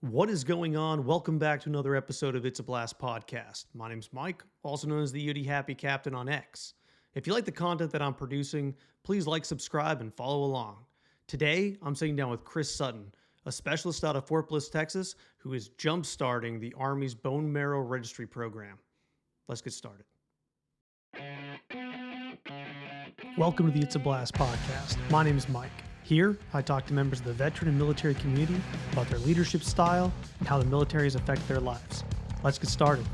What is going on? Welcome back to another episode of It's a Blast podcast. My name's Mike, also known as the Yudi Happy Captain on X. If you like the content that I'm producing, please like, subscribe, and follow along. Today, I'm sitting down with Chris Sutton, a specialist out of Fort Bliss, Texas, who is jump-starting the Army's Bone Marrow Registry program. Let's get started. Welcome to the It's a Blast podcast. My name is Mike. Here, I talk to members of the veteran and military community about their leadership style and how the military has affected their lives. Let's get started.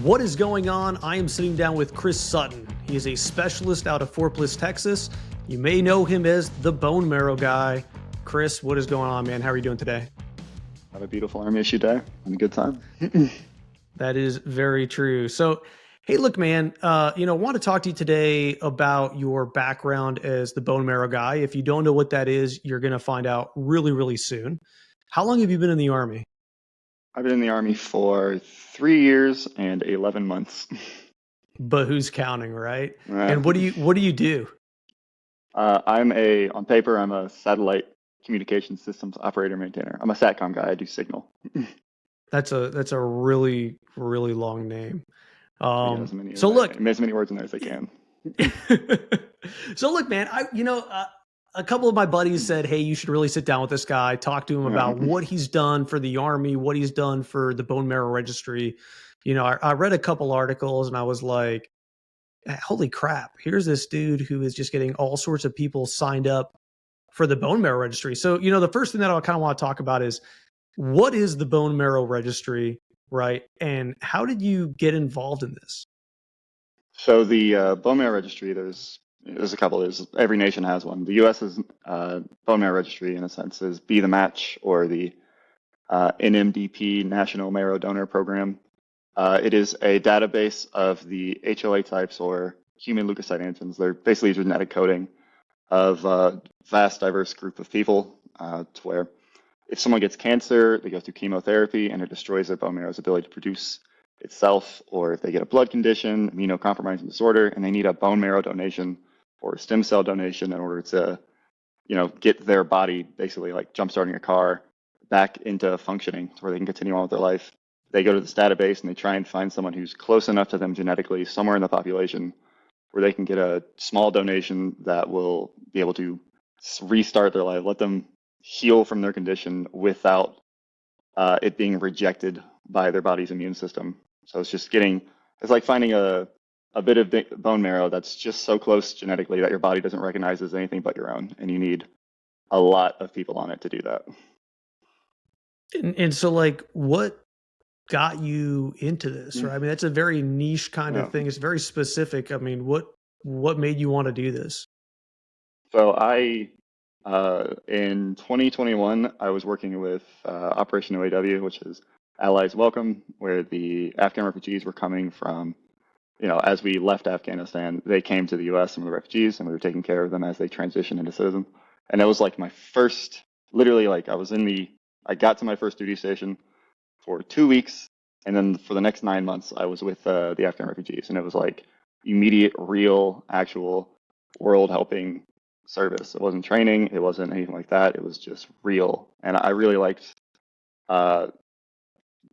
What is going on? I am sitting down with Chris Sutton. He is a specialist out of Fort Bliss, Texas. You may know him as the Bone Marrow Guy. Chris, what is going on, man? How are you doing today? Have a beautiful Army issue day and a good time. That is very true. So, hey, look, man, want to talk to you today about your background as the Bone Marrow Guy. If you don't know what that is, you're going to find out really, really soon. How long have you been in the Army? I've been in the Army for 3 years and 11 months. But who's counting, right? And what do you do? On paper, I'm a satellite communication systems operator maintainer. I'm a SATCOM guy. I do signal. That's a really, really long name. As many words in there as I can. So look, man, a couple of my buddies said, hey, you should really sit down with this guy, talk to him about what he's done for the Army, what he's done for the Bone Marrow Registry. I read a couple articles and I was like, holy crap, here's this dude who is just getting all sorts of people signed up for the Bone Marrow Registry. So, the first thing that I kind of want to talk about is, what is the Bone Marrow Registry, right? And how did you get involved in this? So the Bone Marrow Registry, there's a couple. Every nation has one. The U.S.'s Bone Marrow Registry, in a sense, is Be the Match, or the NMDP, National Marrow Donor Program. It is a database of the HLA types, or human leukocyte antigens. They're basically genetic coding of a vast, diverse group of people, to where if someone gets cancer, they go through chemotherapy and it destroys their bone marrow's ability to produce itself, or if they get a blood condition, immunocompromising disorder, and they need a bone marrow donation or a stem cell donation in order to, get their body basically like jump-starting a car back into functioning to where they can continue on with their life. They go to this database and they try and find someone who's close enough to them genetically somewhere in the population where they can get a small donation that will be able to restart their life, let them heal from their condition without it being rejected by their body's immune system. So it's like finding a bit of bone marrow that's just so close genetically that your body doesn't recognize as anything but your own, and you need a lot of people on it to do that. And so, like, what got you into this, right? I mean, that's a very niche kind of thing. It's very specific. I mean, what made you want to do this? So in 2021, I was working with Operation OAW, which is Allies Welcome, where the Afghan refugees were coming from, as we left Afghanistan, they came to the U.S., some of the refugees, and we were taking care of them as they transitioned into citizen. And it was like my first, literally, like I got to my first duty station for 2 weeks, and then for the next 9 months, I was with the Afghan refugees, and it was like immediate, real, actual world-helping service. It wasn't training, it wasn't anything like that. It was just real, and I really liked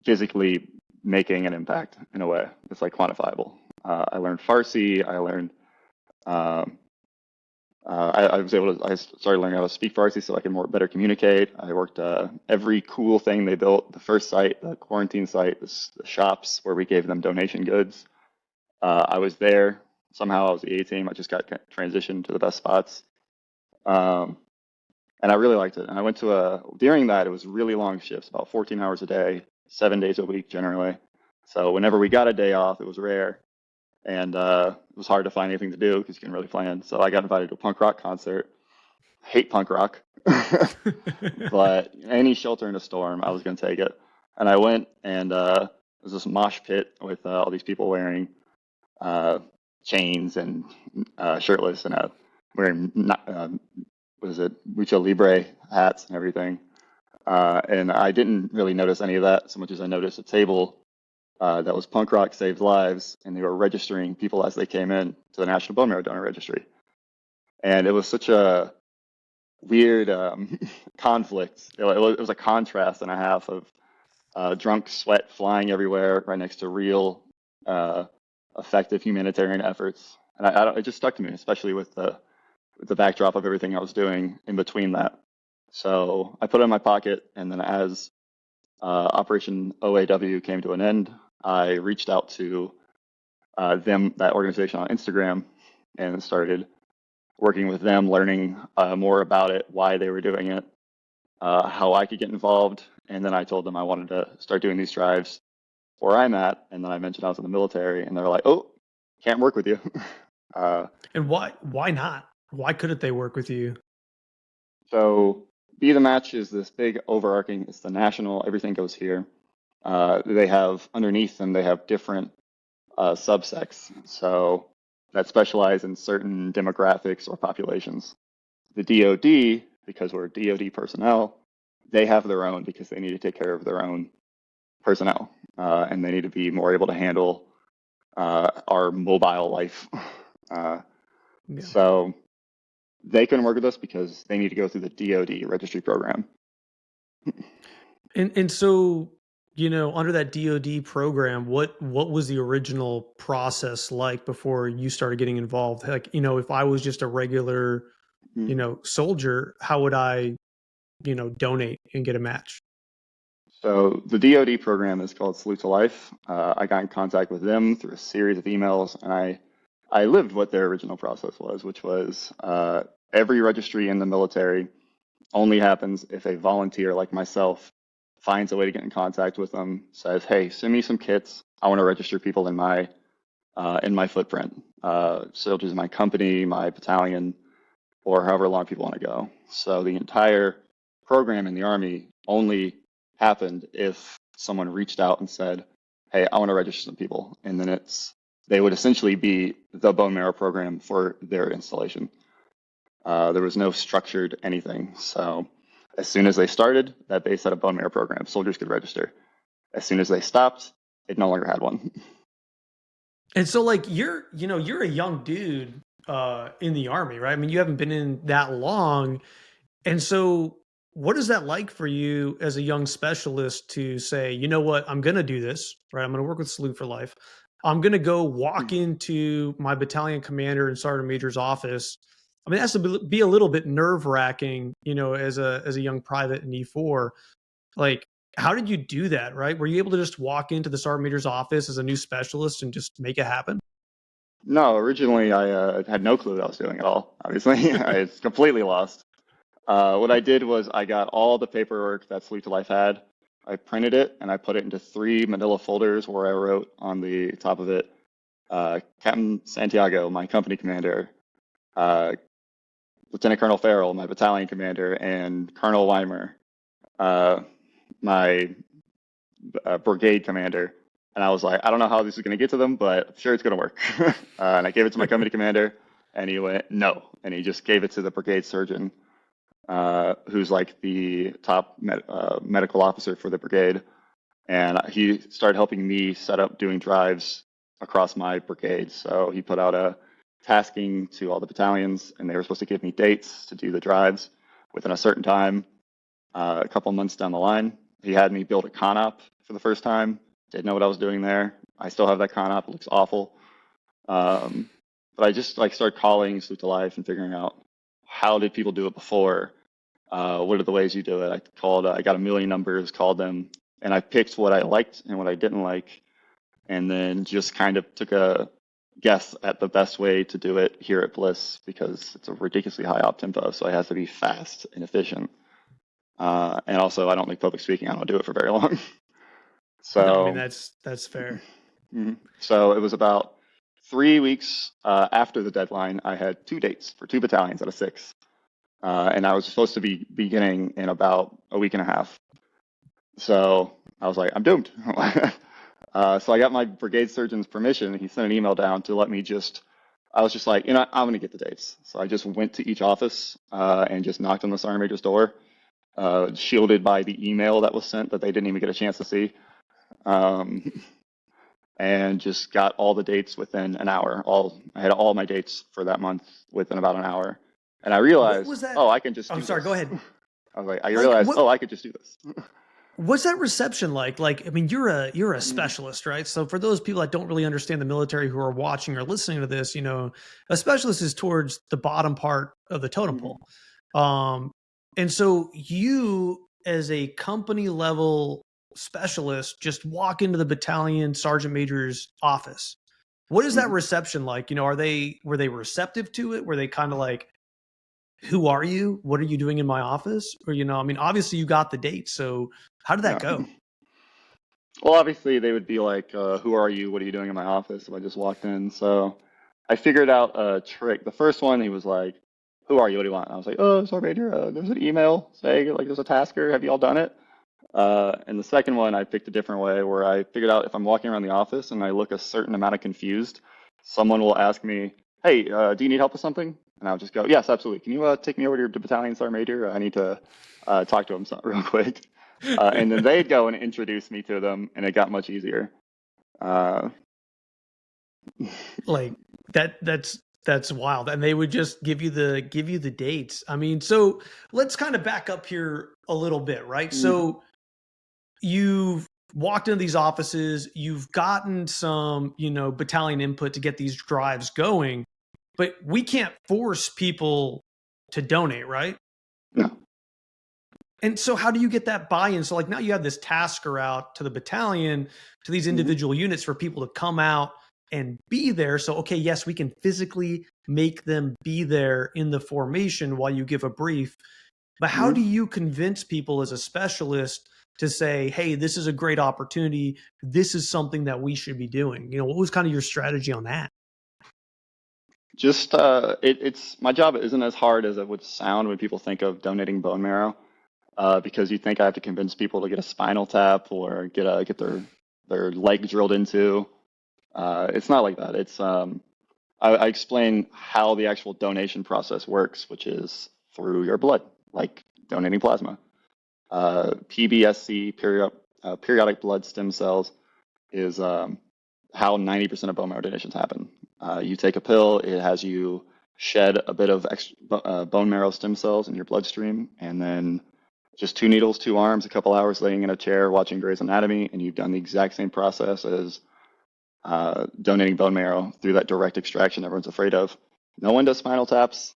physically making an impact in a way. It's like quantifiable. I learned Farsi. I learned. I started learning how to speak Farsi so I can better communicate. I worked every cool thing they built. The first site, the quarantine site, the shops where we gave them donation goods. I was there. Somehow I was the A team. I just got transitioned to the best spots. And I really liked it. And I went during that, it was really long shifts, about 14 hours a day, 7 days a week generally. So whenever we got a day off, it was rare. And it was hard to find anything to do because you couldn't really plan. So I got invited to a punk rock concert. Hate punk rock. But any shelter in a storm, I was going to take it. And I went, and it was this mosh pit with all these people wearing chains and shirtless and wearing Lucha Libre hats and everything. And I didn't really notice any of that so much as I noticed a table that was Punk Rock Saves Lives, and they were registering people as they came in to the National Bone Marrow Donor Registry. And it was such a weird conflict. It was a contrast and a half of drunk sweat flying everywhere right next to real uh, effective humanitarian efforts. And it just stuck to me, especially with the backdrop of everything I was doing in between that. So I put it in my pocket, and then as Operation OAW came to an end, I reached out to that organization on Instagram, and started working with them, learning more about it, why they were doing it, how I could get involved. And then I told them I wanted to start doing these drives where I'm at. And then I mentioned I was in the military, and they're like, "Oh, can't work with you." uh, And why not? Why couldn't they work with you? so Be the Match is this big overarching. It's the national. Everything goes here. They have underneath them. They have different subsects. So that specialize in certain demographics or populations. The DoD, because we're DoD personnel, they have their own because they need to take care of their own personnel, and they need to be more able to handle our mobile life. Uh, Yeah. so they couldn't work with us because they need to go through the DoD registry program. And so, under that DoD program, what was the original process like before you started getting involved? Like, if I was just a regular, Mm. soldier, how would I, donate and get a match? So the DoD program is called Salute to Life. I got in contact with them through a series of emails, and I lived what their original process was, which was every registry in the military only happens if a volunteer like myself finds a way to get in contact with them, says, "Hey, send me some kits. I want to register people in my footprint, soldiers in my company, my battalion, or however long people want to go." So the entire program in the Army only happened if someone reached out and said, "Hey, I want to register some people," and then they would essentially be the bone marrow program for their installation. There was no structured anything. So as soon as they started, that base had a bone marrow program. Soldiers could register. As soon as they stopped, it no longer had one. And so, like, you're a young dude in the Army, right? I mean, you haven't been in that long. And so, what is that like for you as a young specialist to say, you know what, I'm going to do this, right? I'm going to work with Salute for Life. I'm going to go walk into my battalion commander and sergeant major's office. I mean, that's to be a little bit nerve wracking, as a young private in E4. Like, how did you do that, right? Were you able to just walk into the sergeant major's office as a new specialist and just make it happen? No, originally I had no clue what I was doing at all. Obviously, I was completely lost. What I did was I got all the paperwork that Sleep to Life had. I printed it and I put it into three manila folders where I wrote on the top of it, Captain Santiago, my company commander, uh, Lieutenant Colonel Farrell, my battalion commander, and Colonel Weimer, uh, my brigade commander. And I was like, I don't know how this is going to get to them, but I'm sure it's going to work. And I gave it to my company commander, and he went, "No." And he just gave it to the brigade surgeon, who's like the top medical officer for the brigade. And he started helping me set up doing drives across my brigade. So he put out a tasking to all the battalions, and they were supposed to give me dates to do the drives within a certain time. A couple months down the line, he had me build a con-op for the first time. Didn't know what I was doing there. I still have that con-op. It looks awful. Um, but I just like started calling Salute to Life and figuring out how did people do it before. What are the ways you do it? I got a million numbers, called them, and I picked what I liked and what I didn't like, and then just kind of took a guess at the best way to do it here at Bliss because it's a ridiculously high op tempo, so it has to be fast and efficient. And also, I don't like public speaking. I don't do it for very long. No, I mean, So, that's fair. so it was about 3 weeks after the deadline. I had two dates for two battalions out of six, and I was supposed to be beginning in about a week and a half. So I was like, I'm doomed. So I got my brigade surgeon's permission. He sent an email down to let me I was just like, I'm going to get the dates. So I just went to each office and just knocked on the sergeant major's door, shielded by the email that was sent that they didn't even get a chance to see, um, and just got all the dates within an hour. I had all my dates for that month within about an hour. And I What realized, was that? oh, I can just I'm do sorry, go this. ahead. I was like, I Like realized, what oh, I could just do this. what's that reception like? Like, I mean, you're a Mhm, specialist, right? So for those people that don't really understand the military who are watching or listening to this, a specialist is towards the bottom part of the totem mhm, pole. Um, and so you as a company level specialist just walk into the battalion sergeant major's office. What is that mhm. reception like? Were they receptive to it? Were they kind of like, who are you? What are you doing in my office? Or, I mean, obviously you got the date. So how did that Yeah. go? Well, obviously they would be like, "Who are you? What are you doing in my office?" If I just walked in. So I figured out a trick. The first one, he was like, "Who are you? What do you want?" And I was like, "Oh, sorry, Major. There's an email saying like there's a tasker. Have you all done it?" And the second one, I picked a different way where I figured out if I'm walking around the office and I look a certain amount of confused, someone will ask me, "Hey, do you need help with something?" And I'll just go, "Yes, absolutely. Can you take me over to your battalion sergeant major? I need to talk to him real quick." And then they'd go and introduce me to them, and it got much easier. Uh, Like that's wild. And they would just give you the dates. I mean, so let's kind of back up here a little bit, right? mhm, So you've walked into these offices, you've gotten some, battalion input to get these drives going, but we can't force people to donate, right? no. And so how do you get that buy-in? So like now you have this tasker out to the battalion, to these Mhm, individual units for people to come out and be there. So okay, yes, we can physically make them be there in the formation while you give a brief. But how mhm. do you convince people as a specialist to say, "Hey, this is a great opportunity. This is something that we should be doing." What was kind of your strategy on that? Just it's my job isn't as hard as it would sound when people think of donating bone marrow. Because you think I have to convince people to get a spinal tap or get their leg drilled into. It's not like that. I explain how the actual donation process works, which is through your blood, like donating plasma. PBSC, periodic blood stem cells, is how 90% of bone marrow donations happen. You take a pill, it has you shed a bit of bone marrow stem cells in your bloodstream, and then just two needles, two arms, a couple hours laying in a chair watching Grey's Anatomy, and you've done the exact same process as donating bone marrow through that direct extraction everyone's afraid of. No one does spinal taps.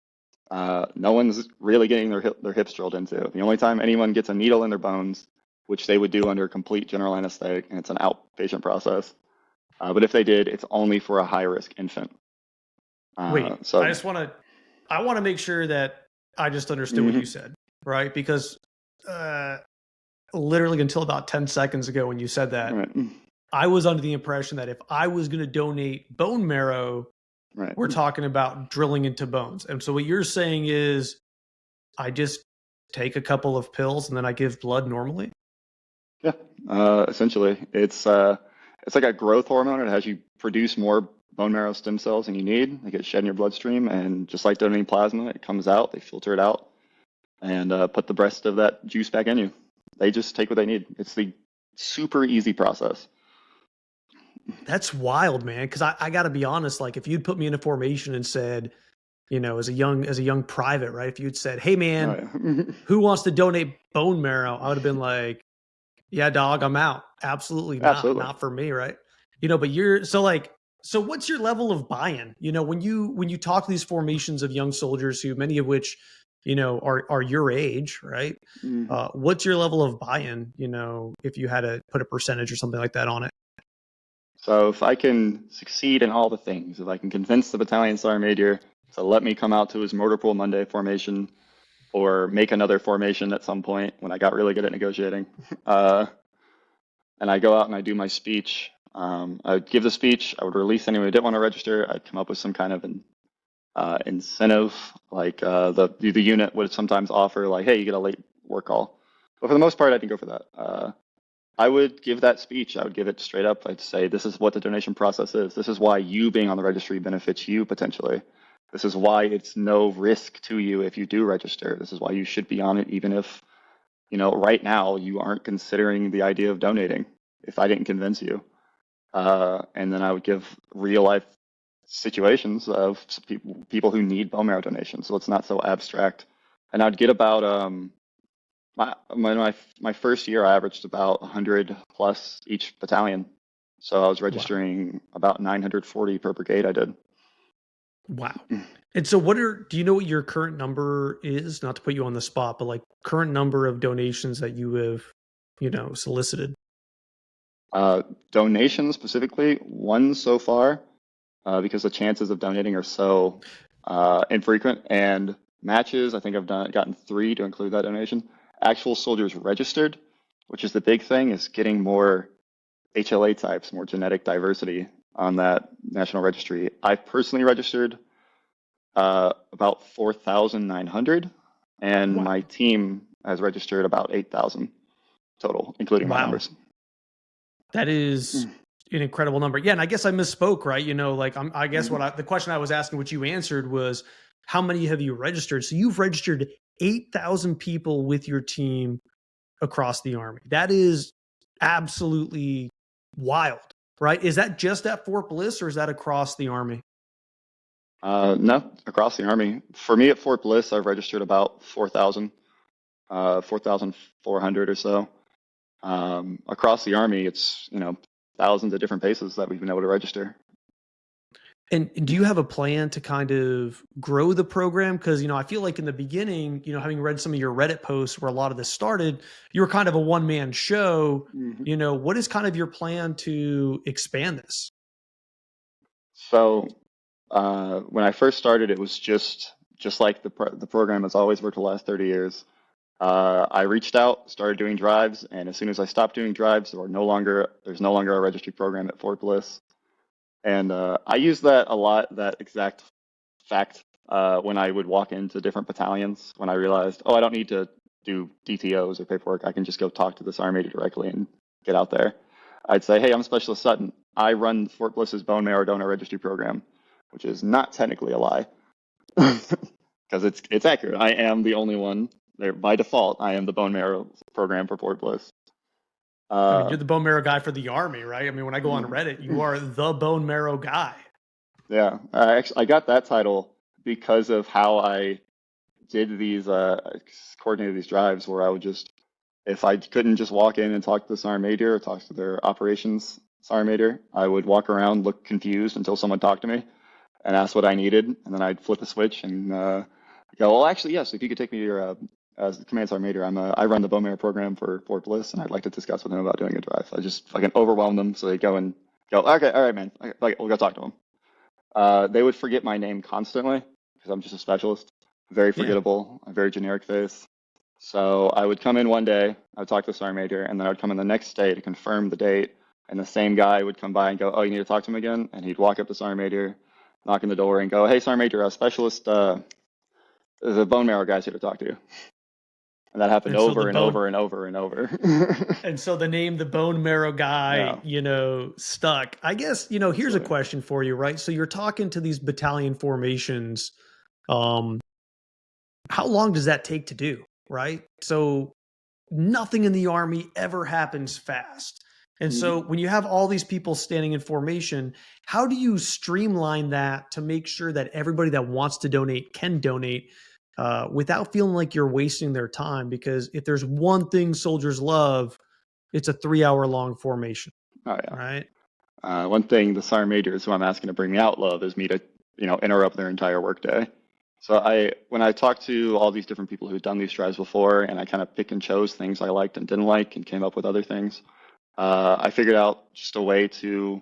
No one's really getting their hips drilled into. The only time anyone gets a needle in their bones, which they would do under complete general anesthetic, and it's an outpatient process. But if they did, it's only for a high risk infant. Wait, I So, just want to I want to make sure that I just understood what you mhm, said, right? Because uh literally until about 10 seconds ago when you said that, right, I was under the impression that if I was going to donate bone marrow, right, we're talking about drilling into bones. And so what you're saying is I just take a couple of pills and then I give blood normally? yeah. Essentially, it's like a growth hormone. It has you produce more bone marrow stem cells than you need. They get shed in your bloodstream, and just like donating plasma, it comes out. They filter it out and put the rest of that juice back in you. They just take what they need. It's the super easy process. That's wild, man. Cause I got to be honest, like if you'd put me in a formation and said, as a young private, right? If you'd said, "Hey Oh man, yeah, who wants to donate bone marrow?" I would have been like, "Yeah, dog, I'm out. Absolutely not. absolutely. Not for me, right?" But so what's your level of buy-in? When you talk to these formations of young soldiers who many of which, are your age, right? Mhm. What's your level of buy-in, if you had to put a percentage or something like that on it? So if I can succeed in all the things, if I can convince the battalion sergeant major to let me come out to his motor pool Monday formation or make another formation at some point when I got really good at negotiating, uh, and I go out and I do my speech, I would give the speech, I would release anyone who didn't want to register, I'd come up with some kind of incentive, like the unit would sometimes offer like, hey, you get a late work call. But for the most part, I didn't go for that. I would give that speech. I would give it straight up. I'd say, this is what the donation process is. This is why you being on the registry benefits you potentially. This is why it's no risk to you if you do register. This is why you should be on it, even if, right now you aren't considering the idea of donating, if I didn't convince you. And then I would give real life situations of people who need bone marrow donations, so it's not so abstract. And I'd get about my first year, I averaged about 100 plus each battalion. So I was Wow. registering about 940 per brigade. I did. Wow. And so do you know what your current number is? Not to put you on the spot, but like current number of donations that you have, solicited? Uh, Donations specifically, one so far, because the chances of donating are so infrequent. And matches, I think gotten three to include that donation. Actual soldiers registered, which is the big thing, is getting more HLA types, more genetic diversity on that national registry. I've personally registered about 4,900, and Wow. my team has registered about 8,000 total, including my Wow. numbers. That is an incredible number. Yeah, and I guess I misspoke, right? Like I guess Mhm. the question I was asking, which you answered, was how many have you registered? So you've registered 8,000 people with your team across the army. That is absolutely wild, right? Is that just at Fort Bliss or is that across the army? No, across the Army. For me at Fort Bliss, I've registered about 4,000, 4,400 or so. Across the Army, it's, thousands of different paces that we've been able to register. And do you have a plan to kind of grow the program? Because, I feel like in the beginning, having read some of your Reddit posts where a lot of this started, you were kind of a one-man show. Mhm. What is kind of your plan to expand this? So when I first started, it was just like the program has always worked the last 30 years. I reached out, started doing drives, and as soon as I stopped doing drives, there's no longer a registry program at Fort Bliss. And I use that a lot, that exact fact, when I would walk into different battalions, when I realized, oh, I don't need to do DTOs or paperwork. I can just go talk to the sergeant major directly and get out there. I'd say, hey, I'm Specialist Sutton. I run Fort Bliss's Bone Marrow Donor Registry program, which is not technically a lie, because it's accurate. I am the only one there by default. I am the Bone Marrow program for Fort Bliss. I mean, Uh, you're the bone marrow guy for the army, right? I mean, when I go on Reddit, you are the bone marrow guy. yeah, I got that title because of how I did these coordinated these drives where I would just, if I couldn't just walk in and talk to the sergeant major or talk to their operations sergeant major, I would walk around, look confused until someone talked to me and asked what I needed, and then I'd flip a switch and go, well, actually, yes, if you could take me to your command sergeant major, I run the bone marrow program for Fort Bliss, and I'd like to discuss with him about doing a drive. I just fucking overwhelm them so they go and go, okay, all right, man, okay, we'll go talk to him. They would forget my name constantly because I'm just a specialist. Very Yeah. forgettable, a very generic face. So I would come in one day, I would talk to the sergeant major, and then I would come in the next day to confirm the date. And the same guy would come by and go, "Oh, you need to talk to him again." And he'd walk up to sergeant major, knock on the door, and go, "Hey, sergeant major, a specialist, the bone marrow guy's here to talk to you." And that happened And so over and over and over and over. the name the bone marrow guy, Yeah. stuck. I guess, here's a Absolutely. question for you, right? So you're talking to these battalion formations. Um, how long does that take to do, right? So nothing in the army ever happens fast. And Mhm. so when you have all these people standing in formation, how do you streamline that to make sure that everybody that wants to donate can donate without feeling like you're wasting their time? Because if there's one thing soldiers love, it's a 3 hour long formation, Oh yeah. right? One thing the sergeant majors who I'm asking to bring me out love is me to, interrupt their entire workday. So when I talked to all these different people who'd done these drives before, and I kind of pick and chose things I liked and didn't like, and came up with other things, I figured out just a way to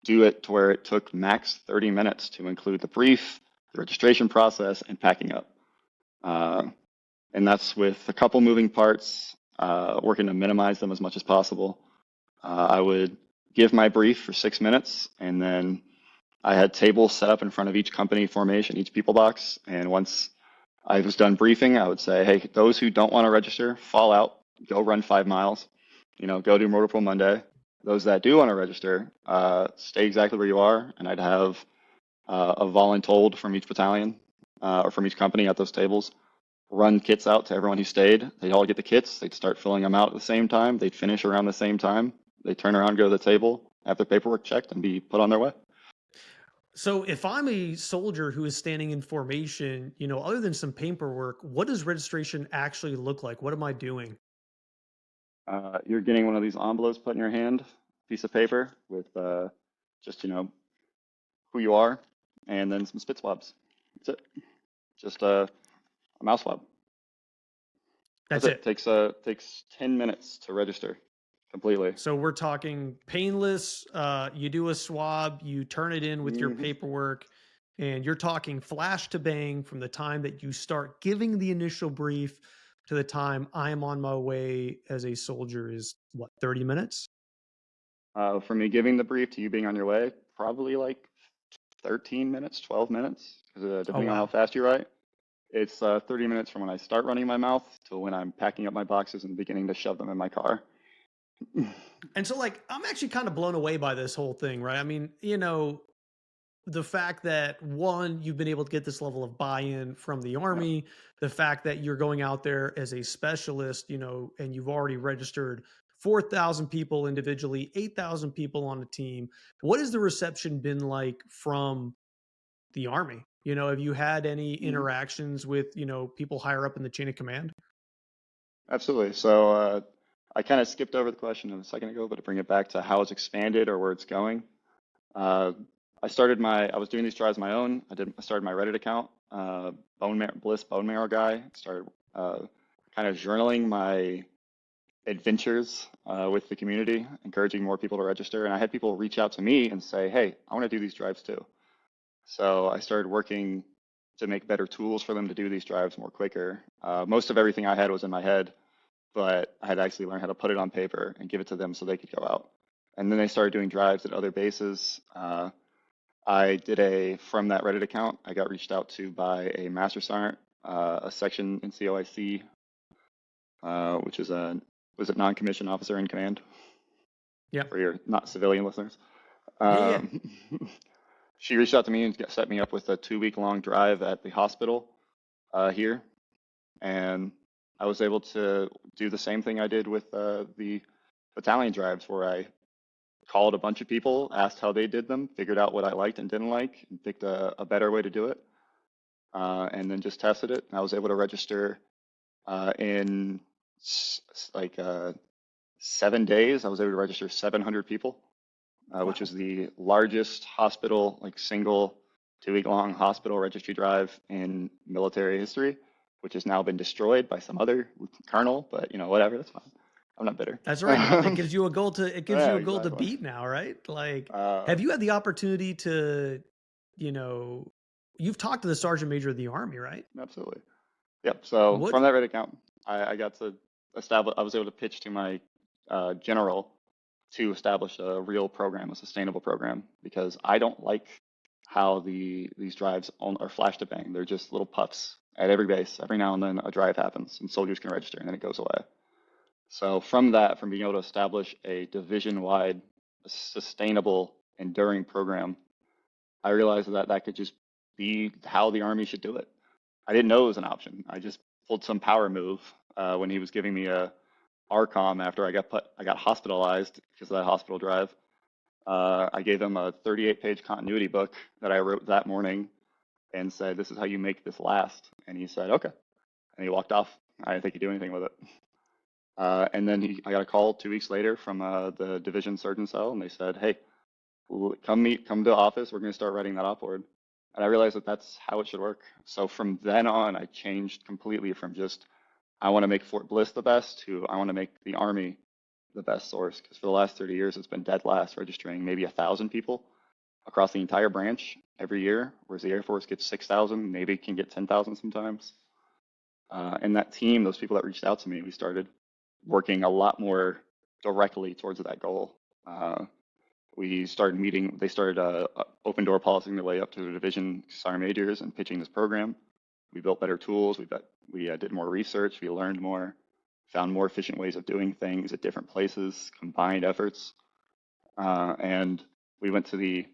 do it to where it took max 30 minutes to include the brief, the registration process, and packing up. Uh, and that's with a couple moving parts, working to minimize them as much as possible. I would give my brief for 6 minutes, and then I had tables set up in front of each company formation, each people box. And once I was done briefing, I would say, hey, those who don't want to register, fall out, go run 5 miles, go do Motor Pool Monday. Those that do want to register, stay exactly where you are. And I'd have a voluntold from each battalion or from each company at those tables run kits out to everyone who stayed. They'd all get the kits. They'd start filling them out at the same time. They'd finish around the same time. They'd turn around, go to the table, have their paperwork checked, and be put on their way. So if I'm a soldier who is standing in formation, other than some paperwork, what does registration actually look like? What am I doing? You're getting one of these envelopes put in your hand, piece of paper with just who you are, and then some spit swabs. That's it. Just a mouse swab. That's That's it. it. Takes 10 minutes to register completely. So we're talking painless. You do a swab, you turn it in with your Hmm. paperwork, and you're talking flash to bang from the time that you start giving the initial brief to the time I am on my way as a soldier is what, 30 minutes? From me giving the brief to you being on your way, probably like 13 minutes, 12 minutes, 'cause, Oh, depending on how wow. fast you write. It's 30 minutes from when I start running my mouth to when I'm packing up my boxes and beginning to shove them in my car. And so, like, I'm actually kind of blown away by this whole thing, right? I mean, the fact that one, you've been able to get this level of buy-in from the Yeah. army, the fact that you're going out there as a specialist, and you've already registered 4,000 people individually, 8,000 people on a team. What has the reception been like from the army? Have you had any Mhm. interactions with, people higher up in the chain of command? Absolutely. So I kind of skipped over the question a second ago, but to bring it back to how it's expanded or where it's going. Uh, I was doing these trials on my own. I started my Reddit account, Bone Marrow Guy. Started kind of journaling my adventures with the community, encouraging more people to register. And I had people reach out to me and say, "Hey, I want to do these drives too." So I started working to make better tools for them to do these drives more quicker. Most of everything I had was in my head, but I had to actually learn how to put it on paper and give it to them so they could go out. And then they started doing drives at other bases. From that Reddit account, I got reached out to by a Master Sergeant, a section in COIC, which is was it non-commissioned officer in command Yep. for your not civilian listeners. Yeah, yeah. Um, she reached out to me and set me up with a 2 week long drive at the hospital here. And I was able to do the same thing I did with the battalion drives, where I called a bunch of people, asked how they did them, figured out what I liked and didn't like, and picked a better way to do it, and then just tested it. And I was able to register in like 7 days. I was able to register 700 people, which is Wow. the largest hospital, like single 2 week long hospital registry drive in military history, which has now been destroyed by some other colonel, but whatever, that's fine. I'm not bitter. That's all right. No, that gives you a goal to it gives Yeah, you a goal to exactly. beat now, right? Like, Uh, have you had the opportunity to, you know, you've talked to the sergeant major of the army, right? Absolutely. Yep. So What from that Reddit account, I got to establish, I was able to pitch to my general to establish a real program, a sustainable program, because I don't like how these drives are flash to bang. They're just little puffs at every base. Every now and then a drive happens and soldiers can register and then it goes away. So from being able to establish a division-wide, sustainable, enduring program, I realized that that could just be how the Army should do it. I didn't know it was an option. I just pulled some power move when he was giving me a RCOM after I got hospitalized because of that hospital drive. I gave him a 38-page continuity book that I wrote that morning and said, "This is how you make this last." And he said, "Okay," and he walked off. I didn't think he'd do anything with it. And then I got a call 2 weeks later from the division surgeon cell, and they said, "Hey, come to the office. We're going to start writing that op board." And I realized that that's how it should work. So from then on, I changed completely from just I want to make Fort Bliss the best to I want to make the Army the best source. Because for the last 30 years, it's been dead last, registering maybe 1,000 people across the entire branch every year, whereas the Air Force gets 6,000, maybe can get 10,000 sometimes. And that team, those people that reached out to me, we started working a lot more directly towards that goal. We started meeting, they started open door policing their way up to the division sergeant majors and pitching this program. We built better tools. We did more research. We learned more, found more efficient ways of doing things at different places, combined efforts. And we went to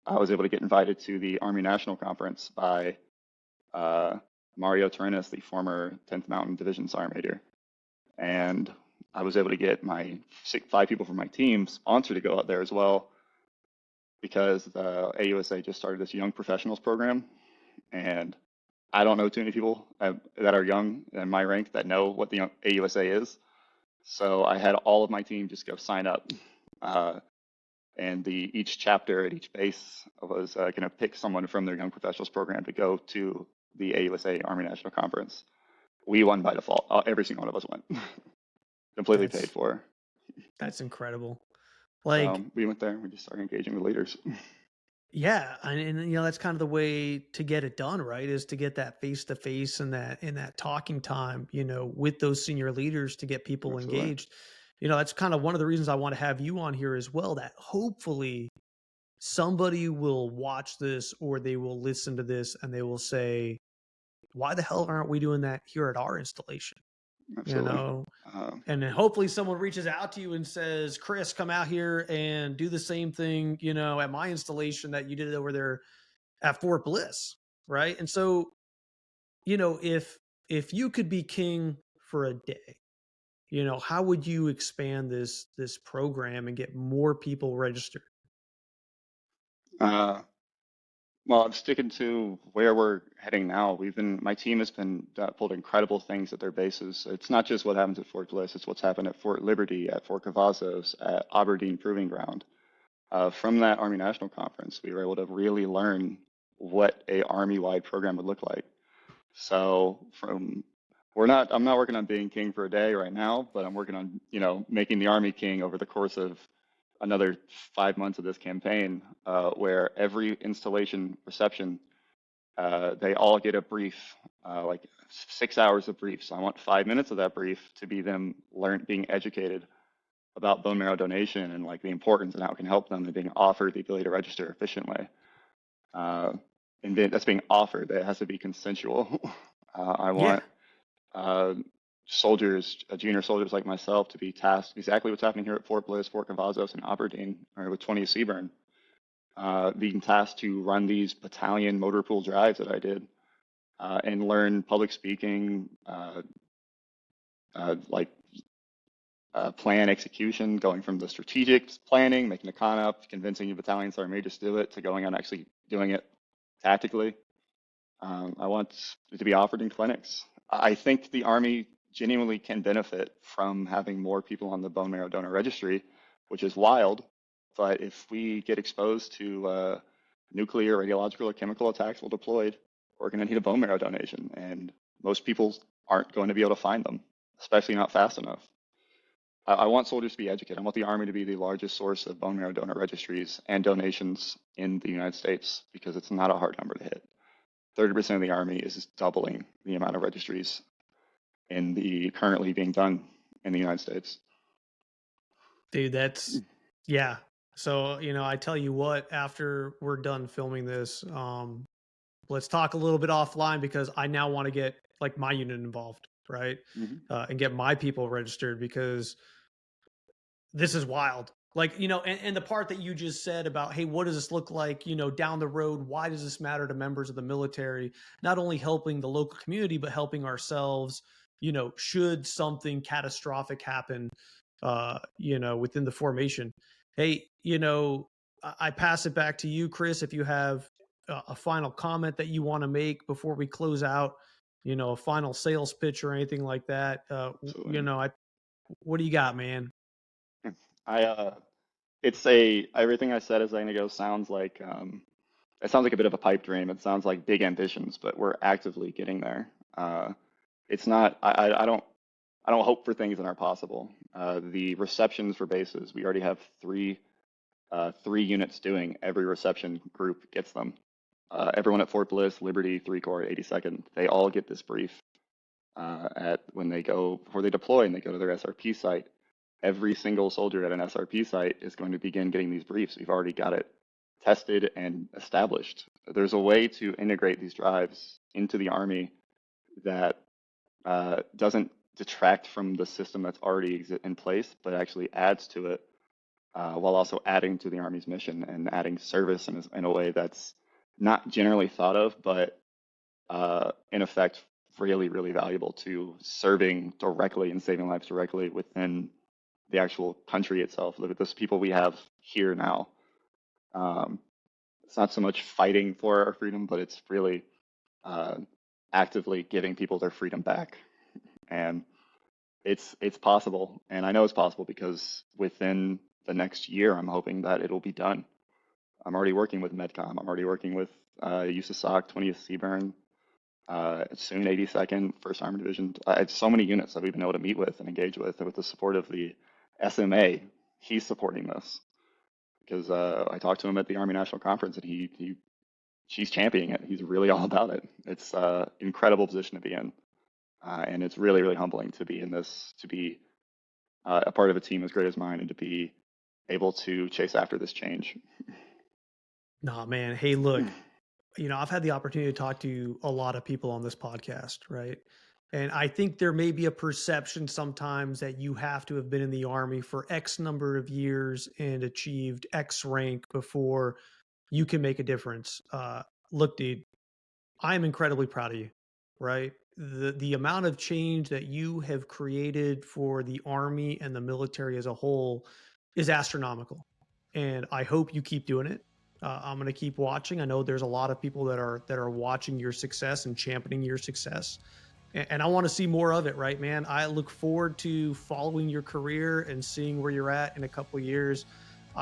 I was able to get invited to the Army National Conference by uh, Mario Torinis, the former 10th Mountain Division Sergeant Major. And I was able to get my 5 people from my team sponsored to go out there as well. because the AUSA just started this young professionals program, and I don't know too many people that are young in my rank that know what the AUSA is. So I had all of my team just go sign up, uh, and each chapter at each base was going to pick someone from their young professionals program to go to the AUSA Army National Conference. We won by default. Every single one of us went, completely paid That's for. that's incredible. So Like, we went there. We just started engaging with leaders. yeah, and that's kind of the way to get it done, right? Is to get that face to face and that talking time, with those senior leaders to get people Absolutely. engaged. That's kind of one of the reasons I want to have you on here as well. That hopefully somebody will watch this or they will listen to this and they will say, "Why the hell aren't we doing that here at our installation?" You Absolutely. know, Um, and then hopefully someone reaches out to you and says, "Chris, come out here and do the same thing, at my installation that you did over there at Fort Bliss." Right. And so, if you could be king for a day, how would you expand this program and get more people registered? uh, well, I'm sticking to where we're heading now. My team has been pulled incredible things at their bases. It's not just what happens at Fort Bliss, it's what's happened at Fort Liberty, at Fort Cavazos, at Aberdeen Proving Ground. From that Army National Conference, we were able to really learn what a Army-wide program would look like. So I'm not working on being king for a day right now, but I'm working on, making the Army king over the course of another 5 months of this campaign, where every installation reception, they all get a brief, like 6 hours of brief. So I want 5 minutes of that brief to be them being educated about bone marrow donation and like the importance and how it can help them, and being offered the ability to register efficiently. Uh, and that's being offered. That has to be consensual. I Yeah. want uh, junior soldiers like myself, to be tasked exactly what's happening here at Fort Bliss, Fort Cavazos, and Aberdeen, or with 20th Seaburn, being tasked to run these battalion motor pool drives that I did, and learn public speaking, like plan execution, going from the strategic planning, making a con up, convincing your battalion sergeant majors to do it, to going on actually doing it tactically. I want it to be offered in clinics. I think the Army genuinely can benefit from having more people on the bone marrow donor registry, which is wild. But if we get exposed to nuclear, radiological, or chemical attacks while deployed, we're going to need a bone marrow donation, and most people aren't going to be able to find them, especially not fast enough. I want soldiers to be educated. I want the Army to be the largest source of bone marrow donor registries and donations in the United States, because it's not a hard number to hit. 30% of the Army is doubling the amount of registries in the currently being done in the United States. Dude, yeah. So, I tell you what, after we're done filming this, let's talk a little bit offline because I now want to get like my unit involved, right? Hmm. And get my people registered because this is wild. Like, and the part that you just said about, hey, what does this look like, down the road? Why does this matter to members of the military? Not only helping the local community, but helping ourselves, should something catastrophic happen, within the formation. Hey, I pass it back to you, Chris, if you have a final comment that you want to make before we close out, a final sales pitch or anything like that. Absolutely. What do you got, man? I it's a everything I said is going to go sounds like it sounds like a bit of a pipe dream. It sounds like big ambitions, but we're actively getting there. It's not. I don't hope for things that aren't possible. The receptions for bases, we already have three units doing. Every reception group gets them. Everyone at Fort Bliss, Liberty, 3 Corps, 82nd, they all get this brief at when they go before they deploy and they go to their SRP site. Every single soldier at an SRP site is going to begin getting these briefs. We've already got it tested and established. There's a way to integrate these drives into the Army that doesn't detract from the system that's already in place, but actually adds to it, while also adding to the Army's mission and adding service in a way that's not generally thought of, but in effect, really, really valuable to serving directly and saving lives directly within the actual country itself. Look at this people we have here now. Um, it's not so much fighting for our freedom, but it's really uh, actively giving people their freedom back. And it's possible, and I know it's possible because within the next year, I'm hoping that it'll be done. I'm already working with MedCom. I'm already working with USASOC, 20th Seaburn, soon 82nd, 1st Armored Division. I have so many units that we've been able to meet with and engage with the support of the SMA. He's supporting this because I talked to him at the Army National Conference, and she's championing it. He's really all about it. It's an incredible position to be in, and it's really, really humbling to be in this, to be a part of a team as great as mine, and to be able to chase after this change. Nah, man. Hey, look, I've had the opportunity to talk to a lot of people on this podcast, right? And I think there may be a perception sometimes that you have to have been in the army for X number of years and achieved X rank before you can make a difference. Look, dude, I am incredibly proud of you, right? The amount of change that you have created for the army and the military as a whole is astronomical, and I hope you keep doing it. I'm going to keep watching. I know there's a lot of people that are watching your success and championing your success, and I want to see more of it, right, man? I look forward to following your career and seeing where you're at in a couple of years.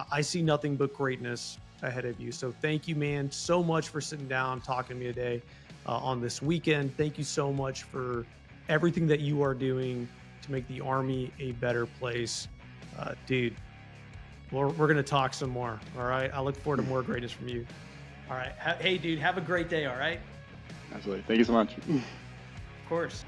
I see nothing but greatness ahead of you. So thank you, man, so much for sitting down talking to me today on this weekend. Thank you so much for everything that you are doing to make the Army a better place. Dude, we're going to talk some more. All right. I look forward to more greatness from you. All right. Hey, dude, have a great day. All right. Absolutely. Thank you so much. Of course.